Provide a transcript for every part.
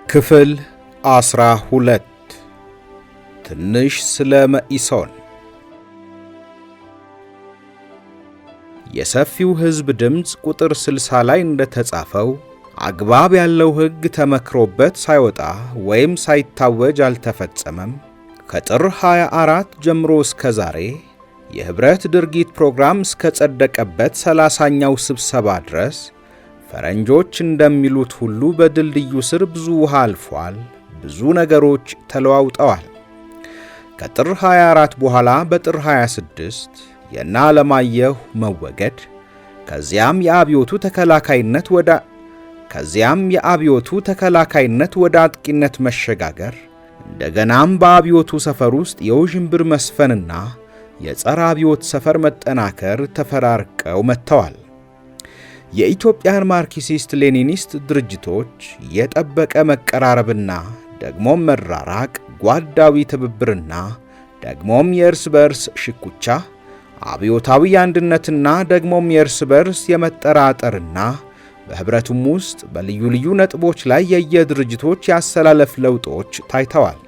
ክፍል 12 ትንሽ ስለ መኢሶን። የሰፊው ሕዝብ ድምፅ ቁጥር 60 ላይ እንደተጻፈው አግባብ ያለው ሕግ ተመክሮበት ሳይወጣ ወይም ሳይታወጅ አልተፈጸመም። ከጥር 24 ጀምሮ እስከ ዛሬ የህብረት ድርጊት ፕሮግራም እስከ ጸደቀበት 30ኛው ስብሰባ ድረስ ፈረንጆች እንደሚሉት ሁሉ በድልድዩ ስር ብዙ ውሃ አልፏል፣ ብዙ ነገሮች ተለዋውጠዋል። ከጥር 24 በኋላ በጥር 26 የእነ ዓለማየሁ መወገድ፣ ከዚያም የአብዮቱ ተከላካይነት ወደ አጥቂነት መሸጋገር፣ እንደገናም በአብዮቱ ሰፈር ውስጥ የውዥንብር መስፈንና የጸረ አብዮት ሰፈር መጠናከር ተፈራርቀው መጥተዋል። የኢትዮጵያን ማርክሲስት ሌኒኒስት ድርጅቶች የጠበቀ መቀራረብና ደግሞም መራራቅ፣ ጓዳዊ ትብብርና ደግሞም የእርስ በርስ ሽኩቻ፣ አብዮታዊ አንድነትና ደግሞም የእርስ በርስ የመጠራጠርና በህብረቱም ውስጥ በልዩ ልዩ ነጥቦች ላይ የየድርጅቶች ያሰላለፍ ለውጦች ታይተዋል።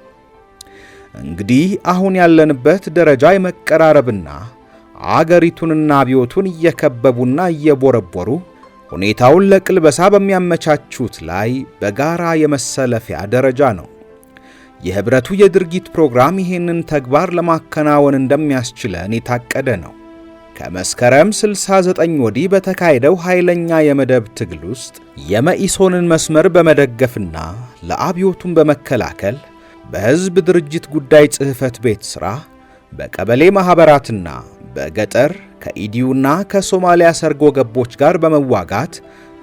እንግዲህ አሁን ያለንበት ደረጃ የመቀራረብና አገሪቱንና አብዮቱን እየከበቡና እየቦረቦሩ ሁኔታውን ለቅልበሳ በሚያመቻቹት ላይ በጋራ የመሰለፊያ ደረጃ ነው። የህብረቱ የድርጊት ፕሮግራም ይህንን ተግባር ለማከናወን እንደሚያስችለን የታቀደ ነው። ከመስከረም 69 ወዲህ በተካሄደው ኃይለኛ የመደብ ትግል ውስጥ የመኢሶንን መስመር በመደገፍና ለአብዮቱን በመከላከል በሕዝብ ድርጅት ጉዳይ ጽሕፈት ቤት ሥራ፣ በቀበሌ ማኅበራትና በገጠር ከኢዲዩና ከሶማሊያ ሰርጎ ገቦች ጋር በመዋጋት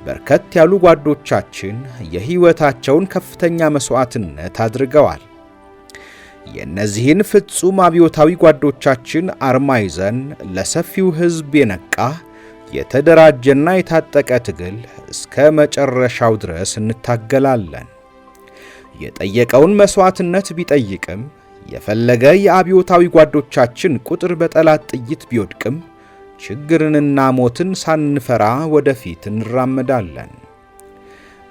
በርከት ያሉ ጓዶቻችን የሕይወታቸውን ከፍተኛ መሥዋዕትነት አድርገዋል። የእነዚህን ፍጹም አብዮታዊ ጓዶቻችን አርማ ይዘን ለሰፊው ሕዝብ የነቃ የተደራጀና የታጠቀ ትግል እስከ መጨረሻው ድረስ እንታገላለን። የጠየቀውን መሥዋዕትነት ቢጠይቅም የፈለገ የአብዮታዊ ጓዶቻችን ቁጥር በጠላት ጥይት ቢወድቅም ችግርንና ሞትን ሳንፈራ ወደፊት እንራመዳለን።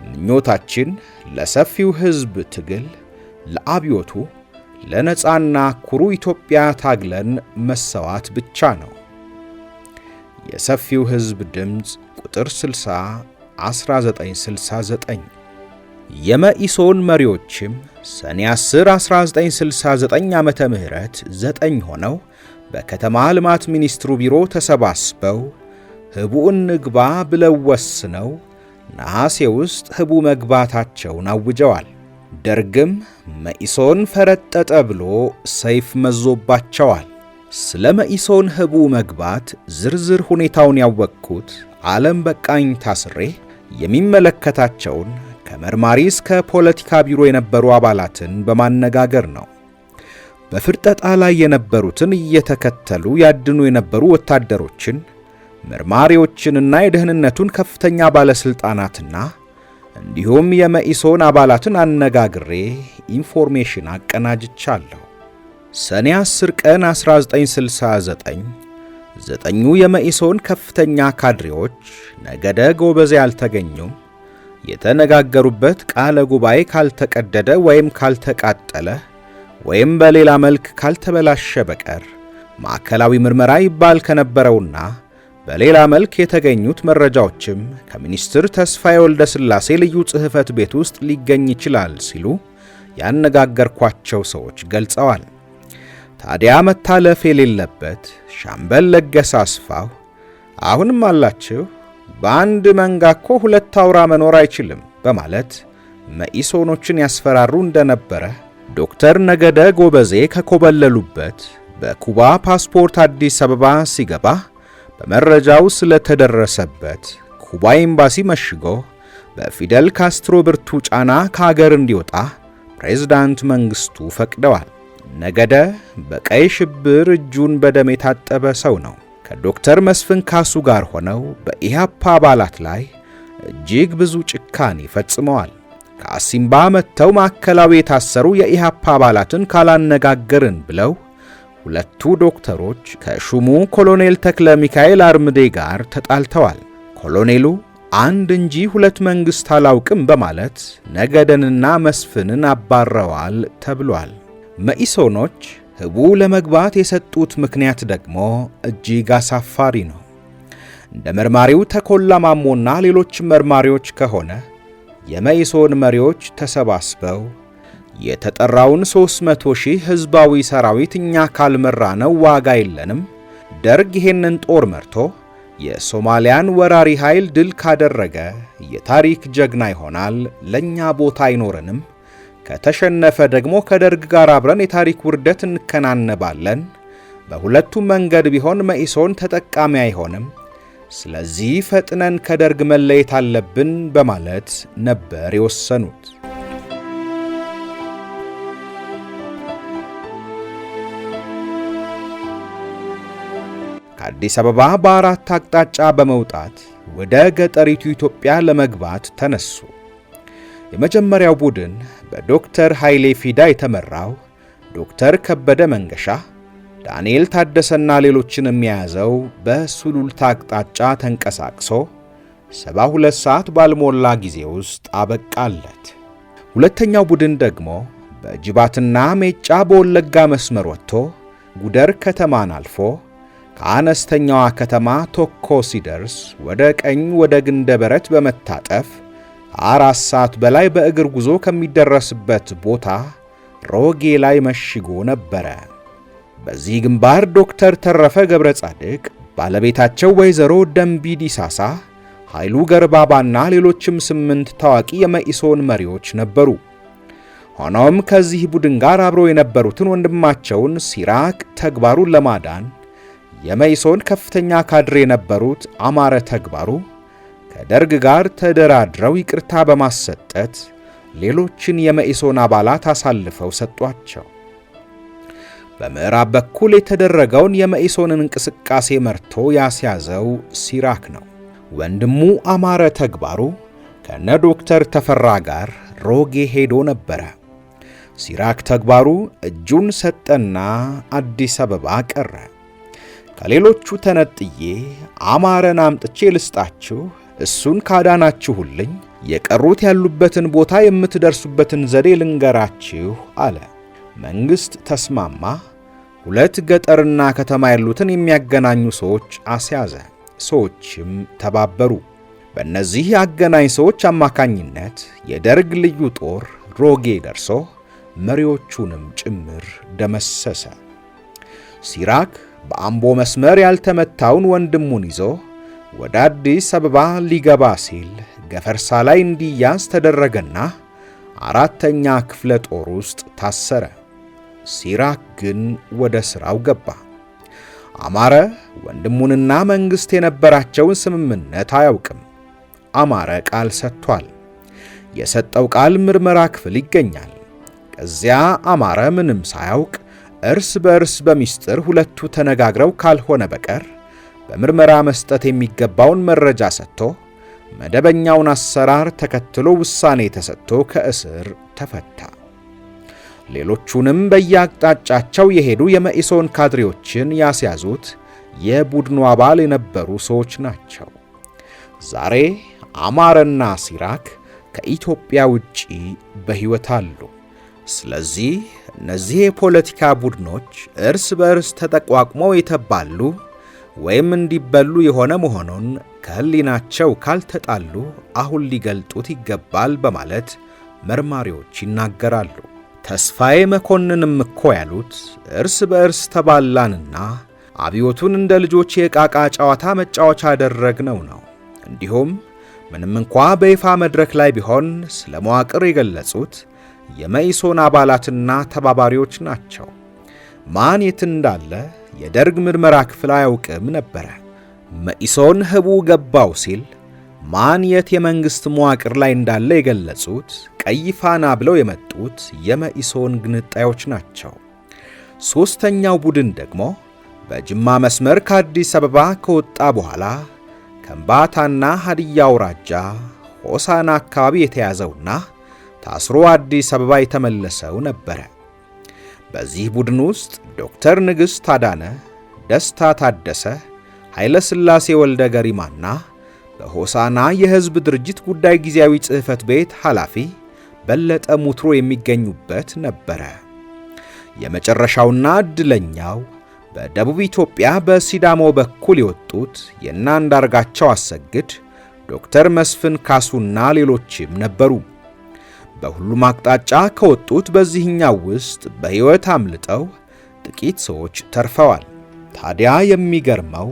ምኞታችን ለሰፊው ሕዝብ ትግል፣ ለአብዮቱ፣ ለነጻና ኩሩ ኢትዮጵያ ታግለን መሰዋት ብቻ ነው። የሰፊው ሕዝብ ድምፅ ቁጥር 60 1969። የመኢሶን መሪዎችም ሰኔ 10 1969 ዓመተ ምህረት 9 ሆነው በከተማ ልማት ሚኒስትሩ ቢሮ ተሰባስበው ህቡዕን ንግባ ብለው ወስነው ነሐሴ ውስጥ ህቡ መግባታቸውን አውጀዋል። ደርግም መኢሶን ፈረጠጠ ብሎ ሰይፍ መዞባቸዋል። ስለ መኢሶን ህቡ መግባት ዝርዝር ሁኔታውን ያወቅኩት ዓለም በቃኝ ታስሬ የሚመለከታቸውን ከመርማሪ እስከ ፖለቲካ ቢሮ የነበሩ አባላትን በማነጋገር ነው። በፍርጠጣ ላይ የነበሩትን እየተከተሉ ያድኑ የነበሩ ወታደሮችን፣ መርማሪዎችንና የደህንነቱን ከፍተኛ ባለስልጣናትና እንዲሁም የመኢሶን አባላትን አነጋግሬ ኢንፎርሜሽን አቀናጅቻለሁ። ሰኔ 10 ቀን 1969 ዘጠኙ የመኢሶን ከፍተኛ ካድሬዎች ነገደ ጎበዜ አልተገኙም። የተነጋገሩበት ቃለ ጉባኤ ካልተቀደደ ወይም ካልተቃጠለ ወይም በሌላ መልክ ካልተበላሸ በቀር ማዕከላዊ ምርመራ ይባል ከነበረውና በሌላ መልክ የተገኙት መረጃዎችም ከሚኒስትር ተስፋዬ ወልደ ሥላሴ ልዩ ጽሕፈት ቤት ውስጥ ሊገኝ ይችላል ሲሉ ያነጋገርኳቸው ሰዎች ገልጸዋል። ታዲያ መታለፍ የሌለበት ሻምበል ለገሰ አስፋው አሁንም አላችሁ፣ በአንድ መንጋ እኮ ሁለት አውራ መኖር አይችልም በማለት መኢሶኖችን ያስፈራሩ እንደነበረ፣ ዶክተር ነገደ ጎበዜ ከኮበለሉበት በኩባ ፓስፖርት አዲስ አበባ ሲገባ በመረጃው ስለተደረሰበት ኩባ ኤምባሲ መሽጎ በፊደል ካስትሮ ብርቱ ጫና ከአገር እንዲወጣ ፕሬዝዳንት መንግስቱ ፈቅደዋል። ነገደ በቀይ ሽብር እጁን በደም የታጠበ ሰው ነው። ከዶክተር መስፍን ካሱ ጋር ሆነው በኢሃፓ አባላት ላይ እጅግ ብዙ ጭካኔ ፈጽመዋል። ከአሲምባ መጥተው ማዕከላዊ የታሰሩ የኢሃፓ አባላትን ካላነጋገርን ብለው ሁለቱ ዶክተሮች ከሹሙ ኮሎኔል ተክለ ሚካኤል አርምዴ ጋር ተጣልተዋል። ኮሎኔሉ አንድ እንጂ ሁለት መንግሥት አላውቅም በማለት ነገደንና መስፍንን አባረዋል ተብሏል። መኢሶኖች ህቡ ለመግባት የሰጡት ምክንያት ደግሞ እጅግ አሳፋሪ ነው። እንደ መርማሪው ተኮላ ማሞና ሌሎች መርማሪዎች ከሆነ የመኢሶን መሪዎች ተሰባስበው የተጠራውን 300,000 ሕዝባዊ ሰራዊት እኛ ካልመራ ነው ዋጋ የለንም፣ ደርግ ይሄንን ጦር መርቶ የሶማሊያን ወራሪ ኃይል ድል ካደረገ የታሪክ ጀግና ይሆናል፣ ለኛ ቦታ አይኖረንም፣ ከተሸነፈ ደግሞ ከደርግ ጋር አብረን የታሪክ ውርደት እንከናነባለን፣ በሁለቱም መንገድ ቢሆን መኢሶን ተጠቃሚ አይሆንም፣ ስለዚህ ፈጥነን ከደርግ መለየት አለብን በማለት ነበር የወሰኑት። ከአዲስ አበባ በአራት አቅጣጫ በመውጣት ወደ ገጠሪቱ ኢትዮጵያ ለመግባት ተነሱ። የመጀመሪያው ቡድን በዶክተር ኃይሌ ፊዳ የተመራው ዶክተር ከበደ መንገሻ፣ ዳንኤል ታደሰና ሌሎችን የሚያዘው በሱሉልታ አቅጣጫ ተንቀሳቅሶ 72 ሰዓት ባልሞላ ጊዜ ውስጥ አበቃለት። ሁለተኛው ቡድን ደግሞ በጅባትና ሜጫ በወለጋ መስመር ወጥቶ ጉደር ከተማን አልፎ ከአነስተኛዋ ከተማ ቶኮ ሲደርስ ወደ ቀኝ ወደ ግንደ በረት በመታጠፍ 4 ሰዓት በላይ በእግር ጉዞ ከሚደረስበት ቦታ ሮጌ ላይ መሽጎ ነበረ። በዚህ ግንባር ዶክተር ተረፈ ገብረ ጻድቅ፣ ባለቤታቸው ወይዘሮ ደንቢ ዲሳሳ፣ ኃይሉ ገርባባና ሌሎችም 8 ታዋቂ የመኢሶን መሪዎች ነበሩ። ሆኖም ከዚህ ቡድን ጋር አብረው የነበሩትን ወንድማቸውን ሲራክ ተግባሩን ለማዳን የመኢሶን ከፍተኛ ካድሬ የነበሩት አማረ ተግባሩ ከደርግ ጋር ተደራድረው ይቅርታ በማሰጠት ሌሎችን የመኢሶን አባላት አሳልፈው ሰጧቸው። በምዕራብ በኩል የተደረገውን የመኢሶንን እንቅስቃሴ መርቶ ያስያዘው ሲራክ ነው። ወንድሙ አማረ ተግባሩ ከነ ዶክተር ተፈራ ጋር ሮጌ ሄዶ ነበረ። ሲራክ ተግባሩ እጁን ሰጠና አዲስ አበባ ቀረ። ከሌሎቹ ተነጥዬ አማረን አምጥቼ ልስጣችሁ፣ እሱን ካዳናችሁልኝ የቀሩት ያሉበትን ቦታ የምትደርሱበትን ዘዴ ልንገራችሁ አለ። መንግሥት ተስማማ። 2 ገጠርና ከተማ ያሉትን የሚያገናኙ ሰዎች አስያዘ። ሰዎችም ተባበሩ። በእነዚህ አገናኝ ሰዎች አማካኝነት የደርግ ልዩ ጦር ሮጌ ደርሶ መሪዎቹንም ጭምር ደመሰሰ። ሲራክ በአምቦ መስመር ያልተመታውን ወንድሙን ይዞ ወደ አዲስ አበባ ሊገባ ሲል ገፈርሳ ላይ እንዲያዝ ተደረገና 4ኛ ክፍለ ጦር ውስጥ ታሰረ። ሲራክ ግን ወደ ሥራው ገባ። አማረ ወንድሙንና መንግሥት የነበራቸውን ስምምነት አያውቅም። አማረ ቃል ሰጥቷል። የሰጠው ቃል ምርመራ ክፍል ይገኛል። ከዚያ አማረ ምንም ሳያውቅ እርስ በእርስ በሚስጥር ሁለቱ ተነጋግረው ካልሆነ በቀር በምርመራ መስጠት የሚገባውን መረጃ ሰጥቶ መደበኛውን አሰራር ተከትሎ ውሳኔ ተሰጥቶ ከእስር ተፈታ። ሌሎቹንም በየአቅጣጫቸው የሄዱ የመኢሶን ካድሬዎችን ያስያዙት የቡድኑ አባል የነበሩ ሰዎች ናቸው። ዛሬ አማረና ሲራክ ከኢትዮጵያ ውጪ በሕይወት አሉ። ስለዚህ እነዚህ የፖለቲካ ቡድኖች እርስ በእርስ ተጠቋቁመው የተባሉ ወይም እንዲበሉ የሆነ መሆኑን ከሕሊናቸው ካልተጣሉ አሁን ሊገልጡት ይገባል በማለት መርማሪዎች ይናገራሉ። ተስፋዬ መኮንንም እኮ ያሉት እርስ በእርስ ተባላንና አብዮቱን እንደ ልጆች የቃቃ ጨዋታ መጫወቻ አደረግነው ነው። እንዲሁም ምንም እንኳ በይፋ መድረክ ላይ ቢሆን ስለ መዋቅር የገለጹት የመኢሶን አባላትና ተባባሪዎች ናቸው። ማን የት እንዳለ የደርግ ምርመራ ክፍል አያውቅም ነበረ። መኢሶን ህቡ ገባው ሲል ማን የት የመንግሥት መዋቅር ላይ እንዳለ የገለጹት ቀይ ፋና ብለው የመጡት የመኢሶን ግንጣዮች ናቸው። 3ኛው ቡድን ደግሞ በጅማ መስመር ከአዲስ አበባ ከወጣ በኋላ ከምባታና ሀዲያ አውራጃ ሆሳና አካባቢ የተያዘውና ታስሮ አዲስ አበባ የተመለሰው ነበረ። በዚህ ቡድን ውስጥ ዶክተር ንግሥት አዳነ፣ ደስታ ታደሰ፣ ኃይለ ሥላሴ ወልደ ገሪማና በሆሳና የሕዝብ ድርጅት ጉዳይ ጊዜያዊ ጽሕፈት ቤት ኃላፊ በለጠ ሙትሮ የሚገኙበት ነበረ። የመጨረሻውና ዕድለኛው በደቡብ ኢትዮጵያ በሲዳሞ በኩል የወጡት የእነ አንዳርጋቸው አሰግድ፣ ዶክተር መስፍን ካሱና ሌሎችም ነበሩ። በሁሉም አቅጣጫ ከወጡት በዚህኛው ውስጥ በሕይወት አምልጠው ጥቂት ሰዎች ተርፈዋል። ታዲያ የሚገርመው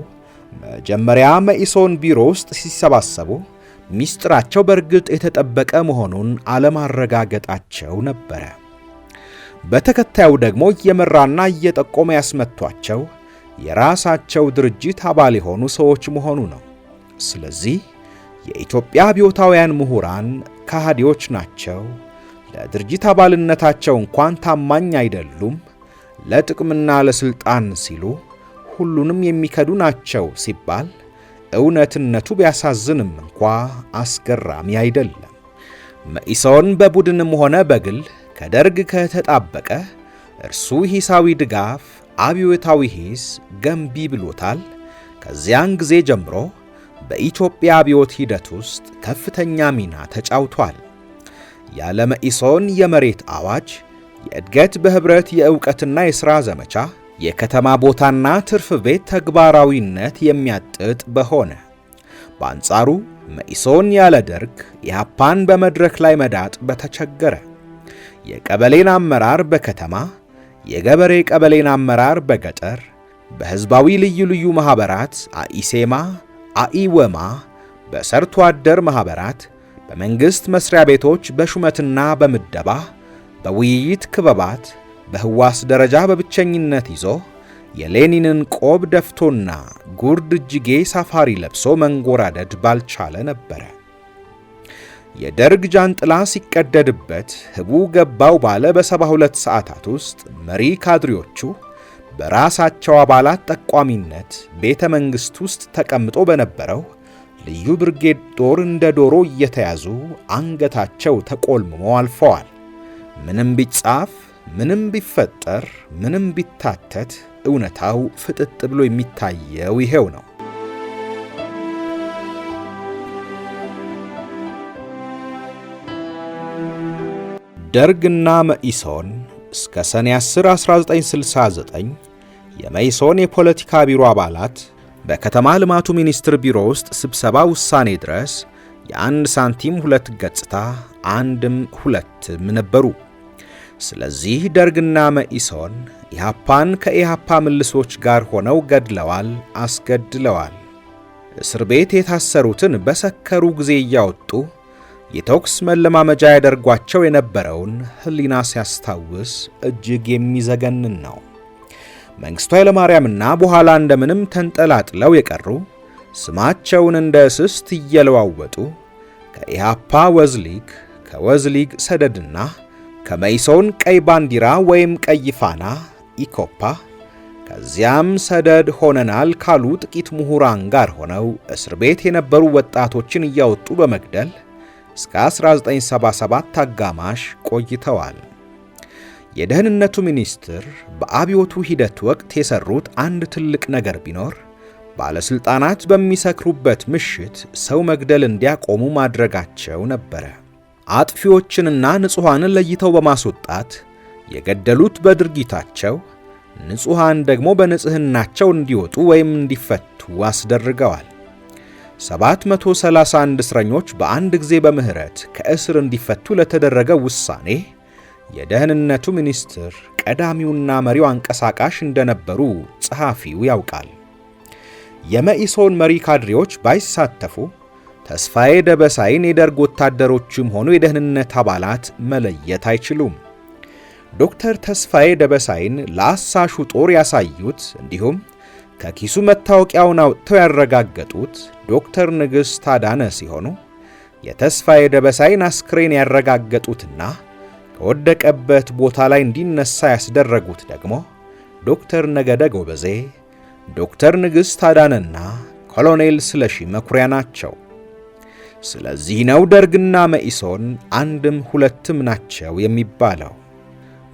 መጀመሪያ መኢሶን ቢሮ ውስጥ ሲሰባሰቡ ሚስጥራቸው በእርግጥ የተጠበቀ መሆኑን አለማረጋገጣቸው ነበረ። በተከታዩ ደግሞ እየመራና እየጠቆመ ያስመቷቸው የራሳቸው ድርጅት አባል የሆኑ ሰዎች መሆኑ ነው። ስለዚህ የኢትዮጵያ አብዮታውያን ምሁራን ከሃዲዎች ናቸው፣ ለድርጅት አባልነታቸው እንኳን ታማኝ አይደሉም፣ ለጥቅምና ለስልጣን ሲሉ ሁሉንም የሚከዱ ናቸው ሲባል እውነትነቱ ቢያሳዝንም እንኳ አስገራሚ አይደለም። መኢሶን በቡድንም ሆነ በግል ከደርግ ከተጣበቀ እርሱ ሂሳዊ ድጋፍ አብዮታዊ ሂስ ገንቢ ብሎታል። ከዚያን ጊዜ ጀምሮ በኢትዮጵያ አብዮት ሂደት ውስጥ ከፍተኛ ሚና ተጫውቷል። ያለ መኢሶን የመሬት አዋጅ፣ የእድገት በህብረት የእውቀትና የሥራ ዘመቻ፣ የከተማ ቦታና ትርፍ ቤት ተግባራዊነት የሚያጥጥ በሆነ። በአንጻሩ መኢሶን ያለ ደርግ ኢህአፓን በመድረክ ላይ መዳጥ በተቸገረ፣ የቀበሌን አመራር በከተማ የገበሬ ቀበሌን አመራር በገጠር በሕዝባዊ ልዩ ልዩ ማኅበራት አኢሴማ፣ አኢወማ፣ በሰርቶ አደር ማኅበራት፣ በመንግሥት መሥሪያ ቤቶች በሹመትና በምደባ በውይይት ክበባት በህዋስ ደረጃ በብቸኝነት ይዞ የሌኒንን ቆብ ደፍቶና ጉርድ እጅጌ ሳፋሪ ለብሶ መንጎራደድ ባልቻለ ነበረ። የደርግ ጃንጥላ ሲቀደድበት ህቡ ገባው ባለ በ72 ሰዓታት ውስጥ መሪ ካድሬዎቹ በራሳቸው አባላት ጠቋሚነት ቤተ መንግሥት ውስጥ ተቀምጦ በነበረው ልዩ ብርጌድ ጦር እንደ ዶሮ እየተያዙ አንገታቸው ተቆልምሞ አልፈዋል። ምንም ቢጻፍ፣ ምንም ቢፈጠር፣ ምንም ቢታተት እውነታው ፍጥጥ ብሎ የሚታየው ይሄው ነው። ደርግና መኢሶን እስከ ሰኔ 10 1969 የመኢሶን የፖለቲካ ቢሮ አባላት በከተማ ልማቱ ሚኒስቴር ቢሮ ውስጥ ስብሰባ ውሳኔ ድረስ የአንድ ሳንቲም ሁለት ገጽታ አንድም ሁለትም ነበሩ። ስለዚህ ደርግና መኢሶን ኢህአፓን ከኢህአፓ ምልሶች ጋር ሆነው ገድለዋል፣ አስገድለዋል። እስር ቤት የታሰሩትን በሰከሩ ጊዜ እያወጡ የተኩስ መለማመጃ ያደርጓቸው የነበረውን ሕሊና ሲያስታውስ እጅግ የሚዘገንን ነው። መንግሥቱ ኃይለማርያምና በኋላ እንደምንም ተንጠላጥለው የቀሩ ስማቸውን እንደ እስስት እየለዋወጡ ከኢህአፓ ወዝሊግ፣ ከወዝሊግ ሰደድና ከመኢሶን ቀይ ባንዲራ ወይም ቀይ ፋና ኢኮፓ፣ ከዚያም ሰደድ ሆነናል ካሉ ጥቂት ምሁራን ጋር ሆነው እስር ቤት የነበሩ ወጣቶችን እያወጡ በመግደል እስከ 1977 አጋማሽ ቆይተዋል። የደህንነቱ ሚኒስትር በአብዮቱ ሂደት ወቅት የሰሩት አንድ ትልቅ ነገር ቢኖር ባለስልጣናት በሚሰክሩበት ምሽት ሰው መግደል እንዲያቆሙ ማድረጋቸው ነበረ። አጥፊዎችንና ንጹሃንን ለይተው በማስወጣት የገደሉት በድርጊታቸው፣ ንጹሃን ደግሞ በንጽህናቸው እንዲወጡ ወይም እንዲፈቱ አስደርገዋል። 731 እስረኞች በአንድ ጊዜ በምህረት ከእስር እንዲፈቱ ለተደረገ ውሳኔ የደህንነቱ ሚኒስትር ቀዳሚውና መሪው አንቀሳቃሽ እንደነበሩ ጸሐፊው ያውቃል። የመኢሶን መሪ ካድሬዎች ባይሳተፉ ተስፋዬ ደበሳይን የደርግ ወታደሮችም ሆኑ የደህንነት አባላት መለየት አይችሉም። ዶክተር ተስፋዬ ደበሳይን ለአሳሹ ጦር ያሳዩት እንዲሁም ከኪሱ መታወቂያውን አውጥተው ያረጋገጡት ዶክተር ንግሥት አዳነ ሲሆኑ የተስፋዬ ደበሳይን አስክሬን ያረጋገጡትና ከወደቀበት ቦታ ላይ እንዲነሳ ያስደረጉት ደግሞ ዶክተር ነገደ ጎበዜ፣ ዶክተር ንግሥት አዳነና ኮሎኔል ስለሺ መኩሪያ ናቸው። ስለዚህ ነው ደርግና መኢሶን አንድም ሁለትም ናቸው የሚባለው።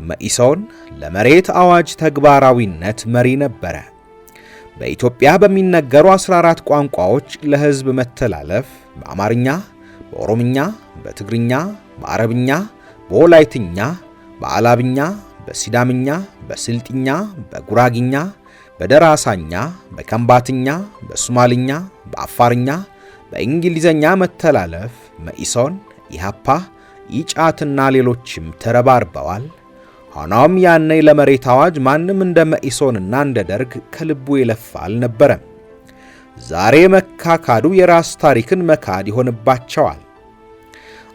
መኢሶን ለመሬት አዋጅ ተግባራዊነት መሪ ነበረ። በኢትዮጵያ በሚነገሩ 14 ቋንቋዎች ለሕዝብ መተላለፍ በአማርኛ፣ በኦሮምኛ፣ በትግርኛ፣ በአረብኛ፣ በወላይትኛ፣ በአላብኛ፣ በሲዳምኛ፣ በስልጥኛ፣ በጉራግኛ፣ በደራሳኛ፣ በከምባትኛ፣ በሶማልኛ፣ በአፋርኛ፣ በእንግሊዘኛ መተላለፍ መኢሶን፣ ኢሃፓ፣ ኢጫትና ሌሎችም ተረባርበዋል። ሆኖም ያኔ ለመሬት አዋጅ ማንም እንደ መኢሶንና እንደ ደርግ ከልቡ የለፋ አልነበረም። ዛሬ መካካዱ የራስ ታሪክን መካድ ይሆንባቸዋል።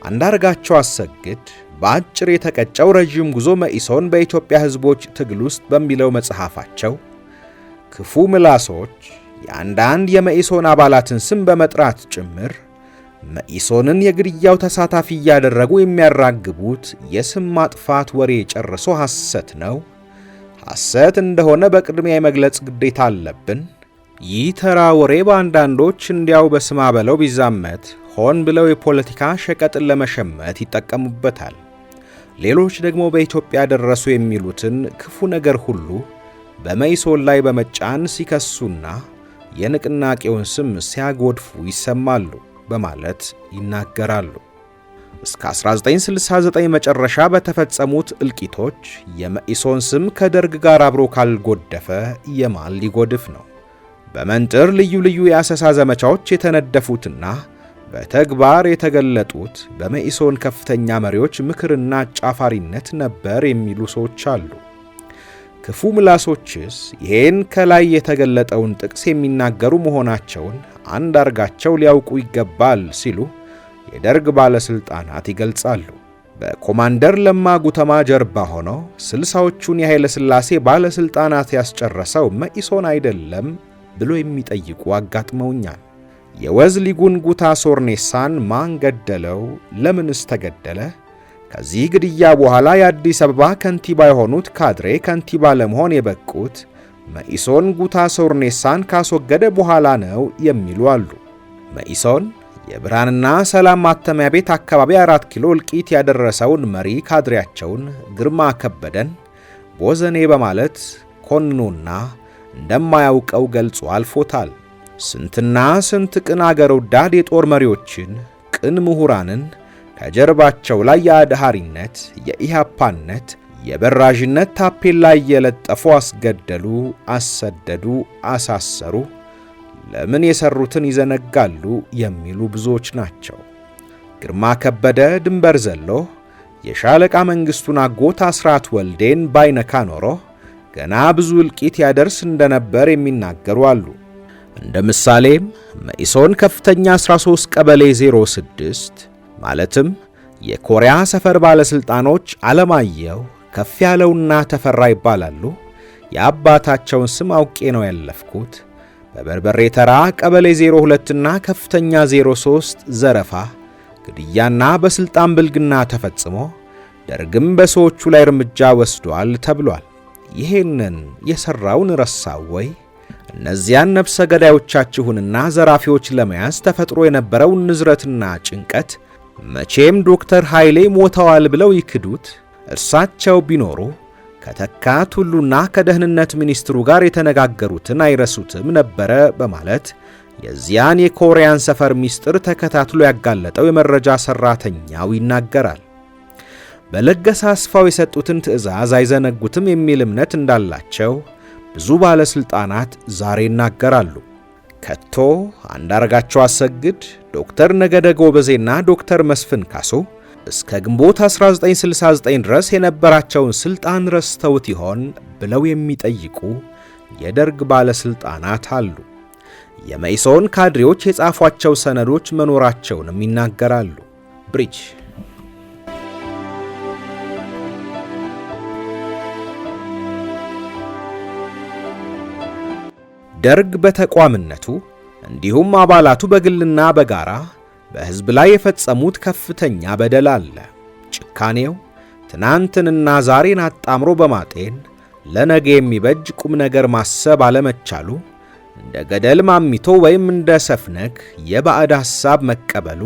አንዳርጋቸው አሰግድ በአጭር የተቀጨው ረዥም ጉዞ መኢሶን በኢትዮጵያ ሕዝቦች ትግል ውስጥ በሚለው መጽሐፋቸው ክፉ ምላሶች የአንዳንድ የመኢሶን አባላትን ስም በመጥራት ጭምር መኢሶንን የግድያው ተሳታፊ እያደረጉ የሚያራግቡት የስም ማጥፋት ወሬ ጨርሶ ሐሰት ነው። ሐሰት እንደሆነ በቅድሚያ የመግለጽ ግዴታ አለብን። ይህ ተራ ወሬ በአንዳንዶች እንዲያው በስማ በለው ቢዛመት ሆን ብለው የፖለቲካ ሸቀጥን ለመሸመት ይጠቀሙበታል። ሌሎች ደግሞ በኢትዮጵያ ደረሱ የሚሉትን ክፉ ነገር ሁሉ በመኢሶን ላይ በመጫን ሲከሱና የንቅናቄውን ስም ሲያጎድፉ ይሰማሉ በማለት ይናገራሉ። እስከ 1969 መጨረሻ በተፈጸሙት እልቂቶች የመኢሶን ስም ከደርግ ጋር አብሮ ካልጎደፈ የማን ሊጎድፍ ነው? በመንጥር ልዩ ልዩ የአሰሳ ዘመቻዎች የተነደፉትና በተግባር የተገለጡት በመኢሶን ከፍተኛ መሪዎች ምክርና አጫፋሪነት ነበር የሚሉ ሰዎች አሉ። ክፉ ምላሶችስ ይሄን ከላይ የተገለጠውን ጥቅስ የሚናገሩ መሆናቸውን አንዳርጋቸው ሊያውቁ ይገባል ሲሉ የደርግ ባለስልጣናት ይገልጻሉ። በኮማንደር ለማ ጉተማ ጀርባ ሆኖ 60ዎቹን የኃይለ ሥላሴ ባለስልጣናት ያስጨረሰው መኢሶን አይደለም ብሎ የሚጠይቁ አጋጥመውኛል። የወዝሊጉን ጉታ ሶርኔሳን ማን ገደለው? ለምንስ ተገደለ? ከዚህ ግድያ በኋላ የአዲስ አበባ ከንቲባ የሆኑት ካድሬ ከንቲባ ለመሆን የበቁት መኢሶን ጉታ ሶርኔሳን ካስወገደ በኋላ ነው የሚሉ አሉ። መኢሶን የብርሃንና ሰላም ማተሚያ ቤት አካባቢ 4 ኪሎ እልቂት ያደረሰውን መሪ ካድሬያቸውን ግርማ ከበደን ቦዘኔ በማለት ኮንኖና እንደማያውቀው ገልጾ አልፎታል። ስንትና ስንት ቅን አገር ወዳድ የጦር መሪዎችን፣ ቅን ምሁራንን ከጀርባቸው ላይ የአድሃሪነት፣ የኢሃፓነት፣ የበራዥነት ታፔላ እየለጠፉ አስገደሉ፣ አሰደዱ፣ አሳሰሩ። ለምን የሰሩትን ይዘነጋሉ የሚሉ ብዙዎች ናቸው። ግርማ ከበደ ድንበር ዘሎ የሻለቃ መንግስቱን አጎት አስራት ወልዴን ባይነካ ኖሮ ገና ብዙ እልቂት ያደርስ እንደነበር የሚናገሩ አሉ። እንደ ምሳሌም መኢሶን ከፍተኛ 13 ቀበሌ 06 ማለትም የኮሪያ ሰፈር ባለስልጣኖች አለማየሁ ከፍ ያለውና ተፈራ ይባላሉ። የአባታቸውን ስም አውቄ ነው ያለፍኩት። በበርበሬ ተራ ቀበሌ 02 እና ከፍተኛ 03 ዘረፋ፣ ግድያና በስልጣን ብልግና ተፈጽሞ ደርግም በሰዎቹ ላይ እርምጃ ወስዷል ተብሏል። ይሄንን የሰራውን ረሳው ወይ? እነዚያን ነፍሰ ገዳዮቻችሁንና ዘራፊዎች ለመያዝ ተፈጥሮ የነበረውን ንዝረትና ጭንቀት መቼም ዶክተር ኃይሌ ሞተዋል ብለው ይክዱት። እርሳቸው ቢኖሩ ከተካት ሁሉና ከደህንነት ሚኒስትሩ ጋር የተነጋገሩትን አይረሱትም ነበረ በማለት የዚያን የኮሪያን ሰፈር ሚስጥር ተከታትሎ ያጋለጠው የመረጃ ሰራተኛው ይናገራል። በለገሰ አስፋው የሰጡትን ትዕዛዝ አይዘነጉትም የሚል እምነት እንዳላቸው ብዙ ባለስልጣናት ዛሬ ይናገራሉ። ከቶ አንዳርጋቸው አሰግድ፣ ዶክተር ነገደ ጎበዜና ዶክተር መስፍን ካሶ እስከ ግንቦት 1969 ድረስ የነበራቸውን ስልጣን ረስተውት ይሆን ብለው የሚጠይቁ የደርግ ባለስልጣናት አሉ። የመኢሶን ካድሬዎች የጻፏቸው ሰነዶች መኖራቸውንም ይናገራሉ። ብሪጅ ደርግ በተቋምነቱ እንዲሁም አባላቱ በግልና በጋራ በሕዝብ ላይ የፈጸሙት ከፍተኛ በደል አለ። ጭካኔው ትናንትንና ዛሬን አጣምሮ በማጤን ለነገ የሚበጅ ቁም ነገር ማሰብ አለመቻሉ፣ እንደ ገደል ማሚቶ ወይም እንደ ሰፍነግ የባዕድ ሐሳብ መቀበሉ፣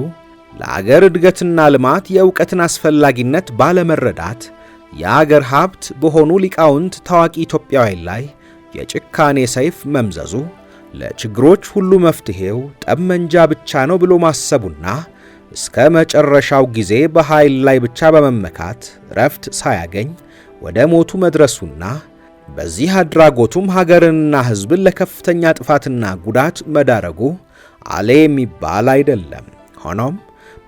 ለአገር እድገትና ልማት የእውቀትን አስፈላጊነት ባለመረዳት የአገር ሀብት በሆኑ ሊቃውንት ታዋቂ ኢትዮጵያውያን ላይ የጭካኔ ሰይፍ መምዘዙ ለችግሮች ሁሉ መፍትሄው ጠመንጃ ብቻ ነው ብሎ ማሰቡና እስከ መጨረሻው ጊዜ በኃይል ላይ ብቻ በመመካት ረፍት ሳያገኝ ወደ ሞቱ መድረሱና በዚህ አድራጎቱም ሀገርንና ሕዝብን ለከፍተኛ ጥፋትና ጉዳት መዳረጉ አለ የሚባል አይደለም። ሆኖም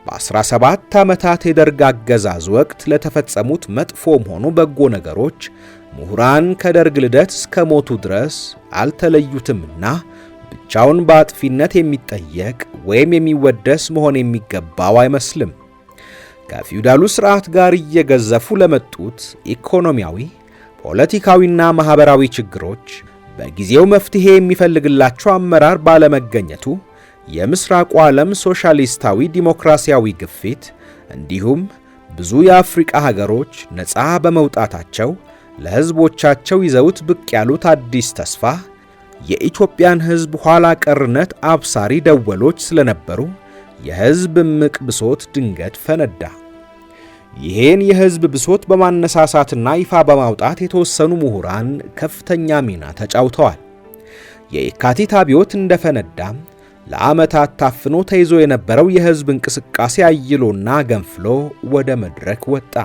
በ17 ዓመታት የደርግ አገዛዝ ወቅት ለተፈጸሙት መጥፎም ሆኑ በጎ ነገሮች ምሁራን ከደርግ ልደት እስከ ሞቱ ድረስ አልተለዩትምና ብቻውን በአጥፊነት የሚጠየቅ ወይም የሚወደስ መሆን የሚገባው አይመስልም። ከፊውዳሉ ሥርዓት ጋር እየገዘፉ ለመጡት ኢኮኖሚያዊ፣ ፖለቲካዊና ማኅበራዊ ችግሮች በጊዜው መፍትሔ የሚፈልግላቸው አመራር ባለመገኘቱ የምስራቁ ዓለም ሶሻሊስታዊ ዲሞክራሲያዊ ግፊት እንዲሁም ብዙ የአፍሪቃ ሀገሮች ነፃ በመውጣታቸው ለሕዝቦቻቸው ይዘውት ብቅ ያሉት አዲስ ተስፋ የኢትዮጵያን ሕዝብ ኋላ ቀርነት አብሳሪ ደወሎች ስለነበሩ የሕዝብ እምቅ ብሶት ድንገት ፈነዳ። ይህን የሕዝብ ብሶት በማነሳሳትና ይፋ በማውጣት የተወሰኑ ምሁራን ከፍተኛ ሚና ተጫውተዋል። የየካቲት አብዮት እንደፈነዳም ለዓመታት ታፍኖ ተይዞ የነበረው የሕዝብ እንቅስቃሴ አይሎና ገንፍሎ ወደ መድረክ ወጣ።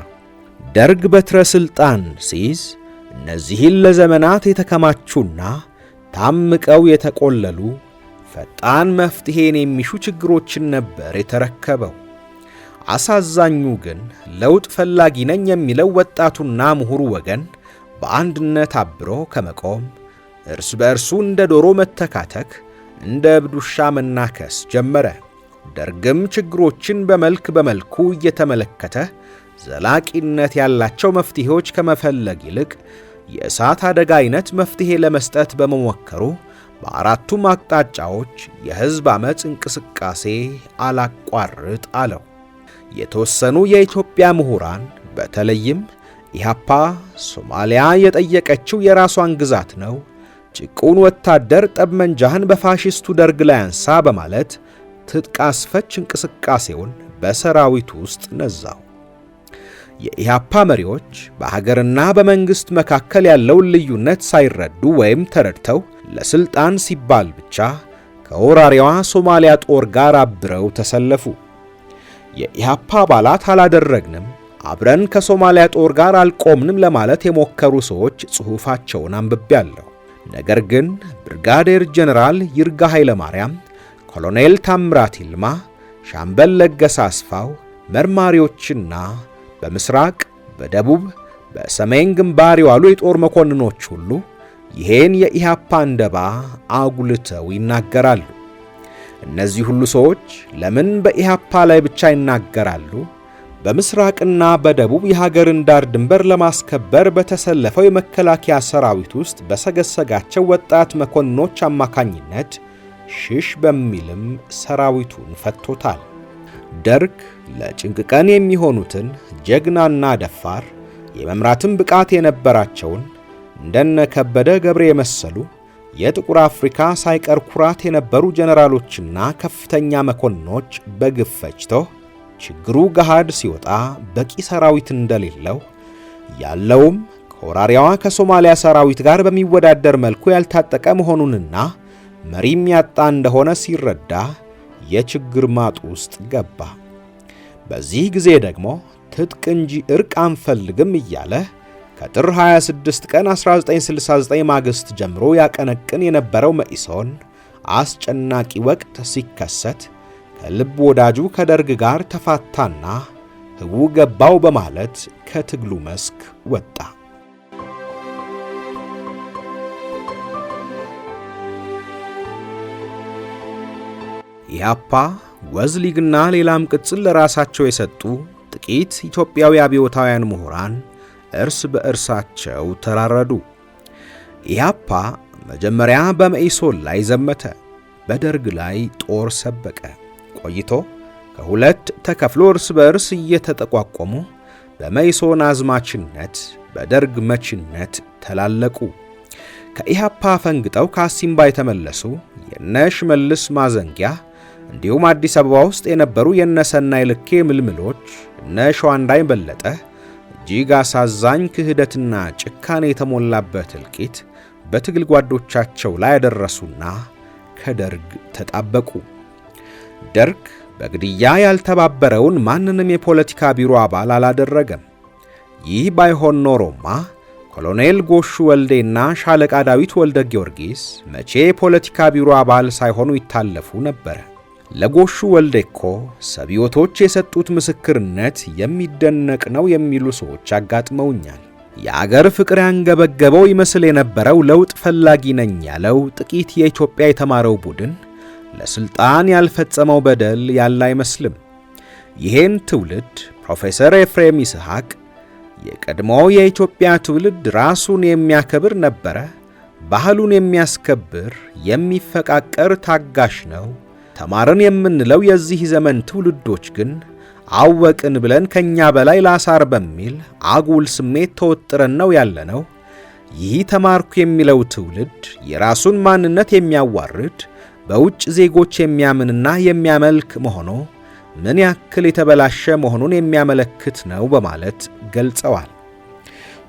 ደርግ በትረ ሥልጣን ሲይዝ እነዚህን ለዘመናት የተከማቹና ታምቀው የተቆለሉ ፈጣን መፍትሔን የሚሹ ችግሮችን ነበር የተረከበው። አሳዛኙ ግን ለውጥ ፈላጊ ነኝ የሚለው ወጣቱና ምሁሩ ወገን በአንድነት አብሮ ከመቆም እርስ በእርሱ እንደ ዶሮ መተካተክ፣ እንደ እብድ ውሻ መናከስ ጀመረ። ደርግም ችግሮችን በመልኩ እየተመለከተ ዘላቂነት ያላቸው መፍትሄዎች ከመፈለግ ይልቅ የእሳት አደጋ አይነት መፍትሄ ለመስጠት በመሞከሩ በአራቱም አቅጣጫዎች የሕዝብ አመጽ እንቅስቃሴ አላቋርጥ አለው። የተወሰኑ የኢትዮጵያ ምሁራን በተለይም ኢህአፓ ሶማሊያ የጠየቀችው የራሷን ግዛት ነው፣ ጭቁን ወታደር ጠመንጃህን በፋሽስቱ ደርግ ላይ አንሳ በማለት ትጥቅ አስፈች እንቅስቃሴውን በሰራዊቱ ውስጥ ነዛው። የኢህአፓ መሪዎች በሀገርና በመንግስት መካከል ያለውን ልዩነት ሳይረዱ ወይም ተረድተው ለስልጣን ሲባል ብቻ ከወራሪዋ ሶማሊያ ጦር ጋር አብረው ተሰለፉ። የኢህአፓ አባላት አላደረግንም፣ አብረን ከሶማሊያ ጦር ጋር አልቆምንም ለማለት የሞከሩ ሰዎች ጽሑፋቸውን አንብቤያለሁ። ነገር ግን ብርጋዴር ጀነራል ይርጋ ኃይለ ማርያም፣ ኮሎኔል ታምራት ይልማ፣ ሻምበል ለገሰ አስፋው መርማሪዎችና በምስራቅ፣ በደቡብ፣ በሰሜን ግንባር የዋሉ የጦር መኮንኖች ሁሉ ይሄን የኢህአፓ እንደባ አጉልተው ይናገራሉ። እነዚህ ሁሉ ሰዎች ለምን በኢህአፓ ላይ ብቻ ይናገራሉ? በምስራቅና በደቡብ የሀገርን ዳር ድንበር ለማስከበር በተሰለፈው የመከላከያ ሰራዊት ውስጥ በሰገሰጋቸው ወጣት መኮንኖች አማካኝነት ሽሽ በሚልም ሰራዊቱን ፈቶታል። ደርግ ለጭንቅ ቀን የሚሆኑትን ጀግናና ደፋር የመምራትን ብቃት የነበራቸውን እንደነ ከበደ ገብረ የመሰሉ የጥቁር አፍሪካ ሳይቀር ኩራት የነበሩ ጀነራሎችና ከፍተኛ መኮንኖች በግፍ ፈጅቶ ችግሩ ገሃድ ሲወጣ በቂ ሰራዊት እንደሌለው ያለውም ከወራሪዋ ከሶማሊያ ሰራዊት ጋር በሚወዳደር መልኩ ያልታጠቀ መሆኑንና መሪም ያጣ እንደሆነ ሲረዳ የችግር ማጥ ውስጥ ገባ። በዚህ ጊዜ ደግሞ ትጥቅ እንጂ እርቅ አንፈልግም እያለ ከጥር 26 ቀን 1969 ማግስት ጀምሮ ያቀነቅን የነበረው መኢሶን አስጨናቂ ወቅት ሲከሰት ከልብ ወዳጁ ከደርግ ጋር ተፋታና ህቡ ገባው በማለት ከትግሉ መስክ ወጣ። ኢህአፓ ወዝሊግና ሌላም ቅጽል ለራሳቸው የሰጡ ጥቂት ኢትዮጵያዊ አብዮታውያን ምሁራን እርስ በእርሳቸው ተራረዱ። ኢህአፓ መጀመሪያ በመኢሶን ላይ ዘመተ፣ በደርግ ላይ ጦር ሰበቀ። ቆይቶ ከሁለት ተከፍሎ እርስ በእርስ እየተጠቋቆሙ በመኢሶን አዝማችነት በደርግ መችነት ተላለቁ። ከኢህአፓ ፈንግጠው ከአሲምባ የተመለሱ የነ ሽመልስ ማዘንጊያ እንዲሁም አዲስ አበባ ውስጥ የነበሩ የነሰናይ ልኬ ምልምሎች እነ ሸዋንዳይ በለጠ እጅግ አሳዛኝ ክህደትና ጭካኔ የተሞላበት እልቂት በትግል ጓዶቻቸው ላይ ያደረሱና ከደርግ ተጣበቁ። ደርግ በግድያ ያልተባበረውን ማንንም የፖለቲካ ቢሮ አባል አላደረገም። ይህ ባይሆን ኖሮማ ኮሎኔል ጎሹ ወልዴና ሻለቃ ዳዊት ወልደ ጊዮርጊስ መቼ የፖለቲካ ቢሮ አባል ሳይሆኑ ይታለፉ ነበር? ለጎሹ ወልዴ እኮ ሰብዮቶች የሰጡት ምስክርነት የሚደነቅ ነው የሚሉ ሰዎች አጋጥመውኛል። የአገር ፍቅር ያንገበገበው ይመስል የነበረው ለውጥ ፈላጊ ነኝ ያለው ጥቂት የኢትዮጵያ የተማረው ቡድን ለስልጣን ያልፈጸመው በደል ያለ አይመስልም። ይሄን ትውልድ ፕሮፌሰር ኤፍሬም ይስሐቅ የቀድሞው የኢትዮጵያ ትውልድ ራሱን የሚያከብር ነበረ፣ ባህሉን የሚያስከብር የሚፈቃቀር ታጋሽ ነው፣ ተማርን የምንለው የዚህ ዘመን ትውልዶች ግን አወቅን ብለን ከኛ በላይ ላሳር በሚል አጉል ስሜት ተወጥረን ነው ያለነው። ይህ ተማርኩ የሚለው ትውልድ የራሱን ማንነት የሚያዋርድ በውጭ ዜጎች የሚያምንና የሚያመልክ መሆኑ ምን ያክል የተበላሸ መሆኑን የሚያመለክት ነው በማለት ገልጸዋል።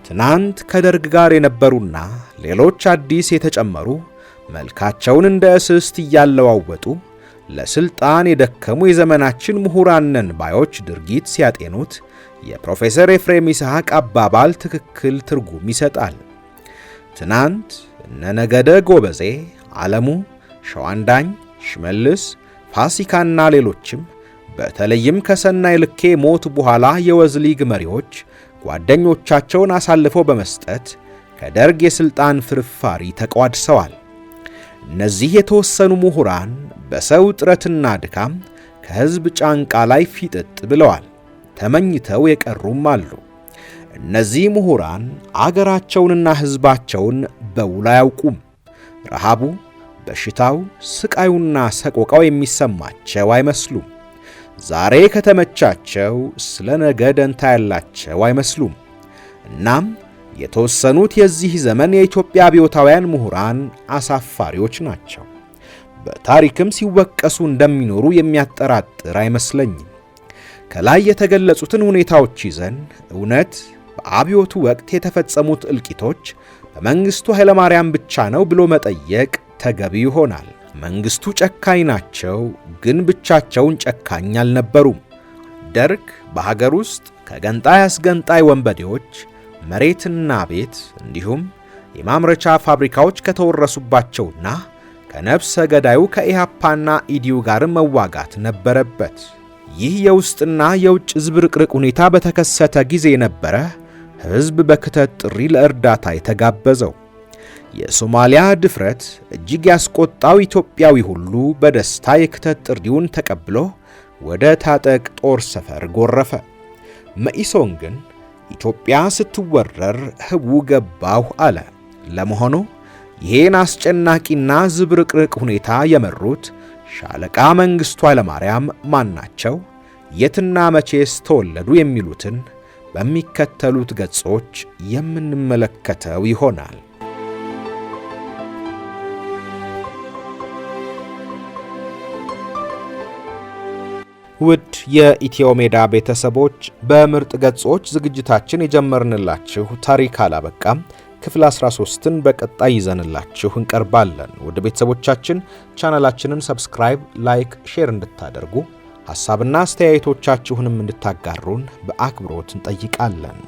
ትናንት ከደርግ ጋር የነበሩና ሌሎች አዲስ የተጨመሩ መልካቸውን እንደ እስስት እያለዋወጡ ለስልጣን የደከሙ የዘመናችን ምሁራን ነን ባዮች ድርጊት ሲያጤኑት የፕሮፌሰር ኤፍሬም ይስሐቅ አባባል ትክክል ትርጉም ይሰጣል። ትናንት እነ ነገደ ጎበዜ፣ ዓለሙ፣ ሸዋንዳኝ፣ ሽመልስ፣ ፋሲካና ሌሎችም በተለይም ከሰናይ ልኬ ሞት በኋላ የወዝሊግ መሪዎች ጓደኞቻቸውን አሳልፈው በመስጠት ከደርግ የስልጣን ፍርፋሪ ተቋድሰዋል። እነዚህ የተወሰኑ ምሁራን በሰው ጥረትና ድካም ከሕዝብ ጫንቃ ላይ ፊጥጥ ብለዋል። ተመኝተው የቀሩም አሉ። እነዚህ ምሁራን አገራቸውንና ሕዝባቸውን በውል አያውቁም። ረሃቡ፣ በሽታው፣ ስቃዩና ሰቆቃው የሚሰማቸው አይመስሉም። ዛሬ ከተመቻቸው ስለ ነገ ደንታ ያላቸው አይመስሉም። እናም የተወሰኑት የዚህ ዘመን የኢትዮጵያ አብዮታውያን ምሁራን አሳፋሪዎች ናቸው። በታሪክም ሲወቀሱ እንደሚኖሩ የሚያጠራጥር አይመስለኝም። ከላይ የተገለጹትን ሁኔታዎች ይዘን እውነት በአብዮቱ ወቅት የተፈጸሙት እልቂቶች በመንግስቱ ኃይለማርያም ብቻ ነው ብሎ መጠየቅ ተገቢ ይሆናል። መንግስቱ ጨካኝ ናቸው፣ ግን ብቻቸውን ጨካኝ አልነበሩም። ደርግ በሀገር ውስጥ ከገንጣይ አስገንጣይ ወንበዴዎች መሬትና ቤት እንዲሁም የማምረቻ ፋብሪካዎች ከተወረሱባቸውና ከነፍሰ ገዳዩ ከኢሃፓና ኢዲዩ ጋር መዋጋት ነበረበት። ይህ የውስጥና የውጭ ዝብርቅርቅ ሁኔታ በተከሰተ ጊዜ ነበረ ሕዝብ በክተት ጥሪ ለእርዳታ የተጋበዘው። የሶማሊያ ድፍረት እጅግ ያስቆጣው ኢትዮጵያዊ ሁሉ በደስታ የክተት ጥሪውን ተቀብሎ ወደ ታጠቅ ጦር ሰፈር ጎረፈ። መኢሶን ግን ኢትዮጵያ ስትወረር ህቡ ገባሁ አለ። ለመሆኑ ይሄን አስጨናቂና ዝብርቅርቅ ሁኔታ የመሩት ሻለቃ መንግስቱ ኃይለማርያም ማን ናቸው? የትና መቼስ ተወለዱ? የሚሉትን በሚከተሉት ገጾች የምንመለከተው ይሆናል። ውድ የኢትዮ ሜዳ ቤተሰቦች በምርጥ ገጾች ዝግጅታችን የጀመርንላችሁ ታሪክ አላበቃም። ክፍል 13ን በቀጣይ ይዘንላችሁ እንቀርባለን። ውድ ቤተሰቦቻችን ቻናላችንን ሰብስክራይብ፣ ላይክ፣ ሼር እንድታደርጉ ሐሳብና አስተያየቶቻችሁንም እንድታጋሩን በአክብሮት እንጠይቃለን።